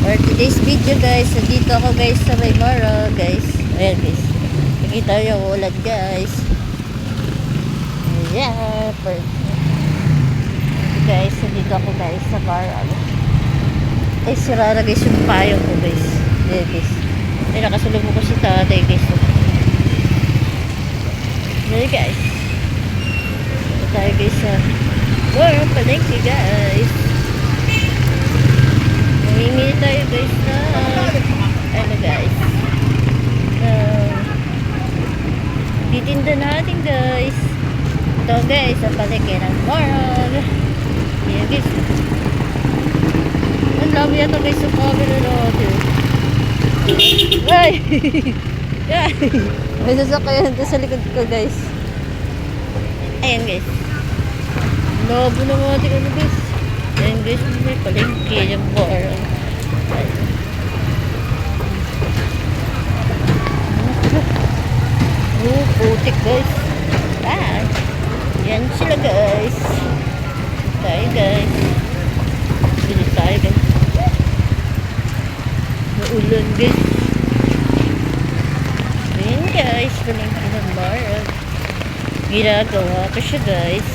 For today's video guys, dito ako guys sa Maymara guys. Ayan guys. Nakita yung ulan guys. Ayan. Guys, dito ako guys sa Mara. Ay, sira na guys yung payo ko guys. Ayan guys. Ay, nakasulog mo ko si tatay guys. Ayan guys. Ito tayo guys sa palengke guys. Mamimili tayo guys na ano guys, titinda natin guys. Ito guys ang palengke ng Morog. Yan guys, ang dami yata guys sa camera natin. Ay ay, may sasakyan doon sa likod ko guys. Ayan guys, labo na mga ating ano guys. Ayan guys, may palengke yung Morog. Oh, putik guys. Ah, yan sila guys. Tayo guys. Dito tayo guys. Maulan guys. Ayan guys, palengke ng Morog. Ginagawa ko siya guys.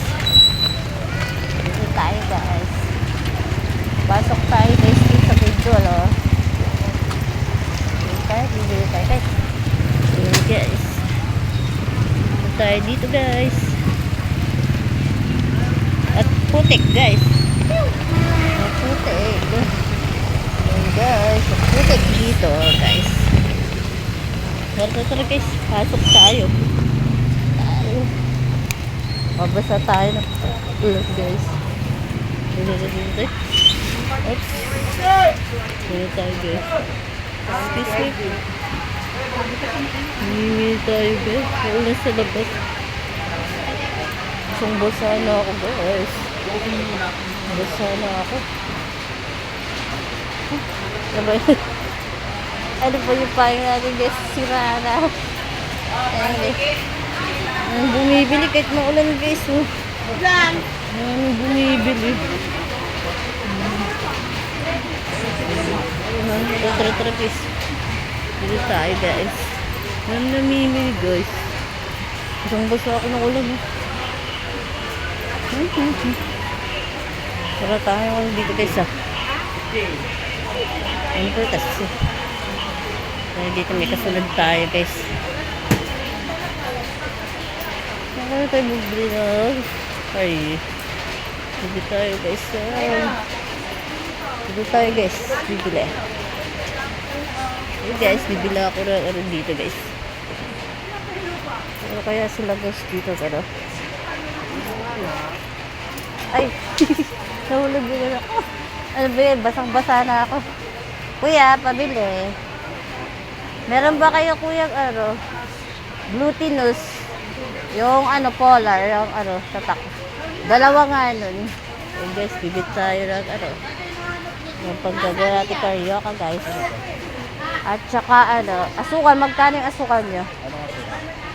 Dito tayo guys. Pasok tayo guys dito sa video, oh. Dito tayo guys. Ayan guys. Dito tayo dito guys. At putik guys. At putik. Ayan guys. At putik dito guys. Tara guys. Pasok tayo. Mabasa tayo ng ulos guys. Dito. Oops. Dito tayo guys. Excuse me. Hindi tayo guys. Wala sa labas. Isang basa na ako guys. Basa na ako. Ano pa yung payo natin guys? Sira na. Ayan guys. Bumibili kahit maulan guys. Ulan! Bumibili. Tara guys. Dito tayo guys. Namimili guys. Isang basa ako ng ulan. Tara tayo dito guys ah. Ano po kasi. Dito may kasunod tayo guys. Ano tayo bubili na? Ay. Dito tayo guys. Dito tayo guys. Bibili. Hey guys, bibila ako na dito guys. Ano kaya sila guys dito ano? Ay, nahulog din ako. Ano ba yun? Basang-basa na ako. Kuya, pabili. Meron ba kayo kuya ano? Glutinous. Yung ano, polar. Yung ano, tatak. Dalawa nga nun. Hey guys, bibit tayo ng ano. Yung paggagawa natin karyoka guys. At saka ano, asukal, magkano yung asukal nyo?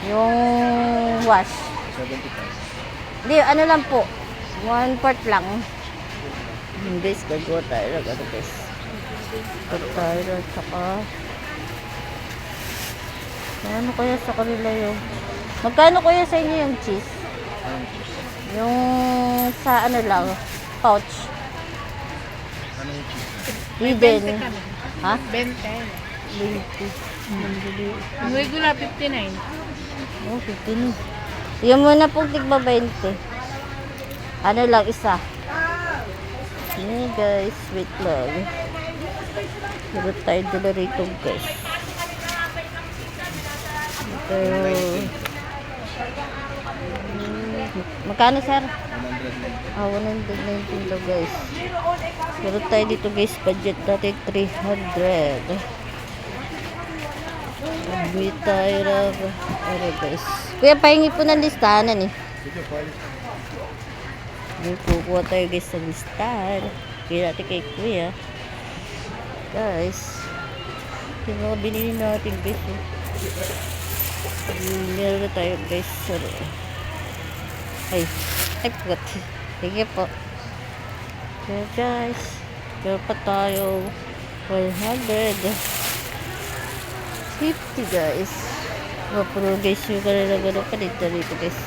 Yung wash. 75. Hindi, ano lang po. 1/4 lang. Guys, gagawa tayo lang. Ano guys? Gagawa tayo lang. Saka ano kaya sa kanila yung magkano kaya sa inyo yung cheese? Yung sa ano lang, pouch. Ano yung cheese? Hidden. Ha? 20. 20. Regular 59. Oh, 15. Yung muna pong tigba 20. Ano lang, isa. Ini guys, wait lang. Hirap tayo dala rito guys. Ito. Magkano sir? 100 Ah, 119 daw guys. Hirap tayo dito guys, budget natin 300. Bili tayo lang. Ano guys. Kuya, pahingi po ng listahanan eh. Kukuha tayo guys sa listahan. Kaya natin kay kuya. Guys. Yung mga binili natin guys. Meron na tayo guys. Ay. Ay, pugat. Sige po. Okay guys. Meron pa tayo 150 guys. Puro guys yung kanila paninda rito guys.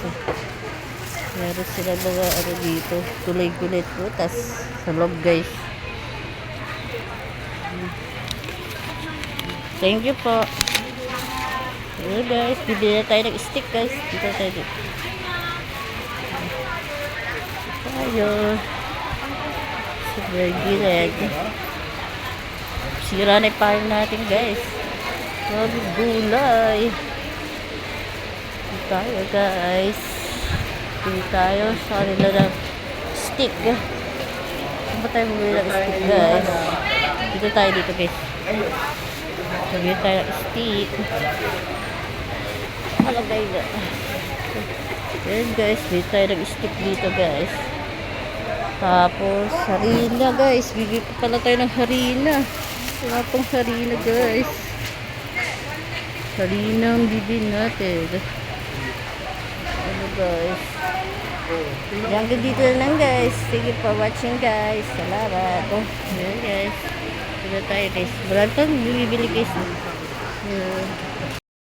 Meron sila mga ano dito. Kulay-kulay prutas. Sa loob guys. Thank you po. Hello guys. Bibili na tayo ng stick guys. Dito tayo. Tayo. Sa gilid. Sira na yung pile natin guys. Sabi gulay. Dito tayo guys. Dito tayo sa kanila ng stick. Saan ba tayo bumili ng stick guys? Dito tayo dito guys. Bumili tayo ng stick. Hello guys. Ayan guys. Bumili tayo ng stick dito guys. Tapos harina guys. Bibili pa pala tayo ng harina. Wala pang harina guys. Harina ang bibili natin. Ano guys. Hanggang dito na lang guys. Thank you for watching guys. Salamat. Ayan guys. Dito tayo guys. Marami pang bibili guys.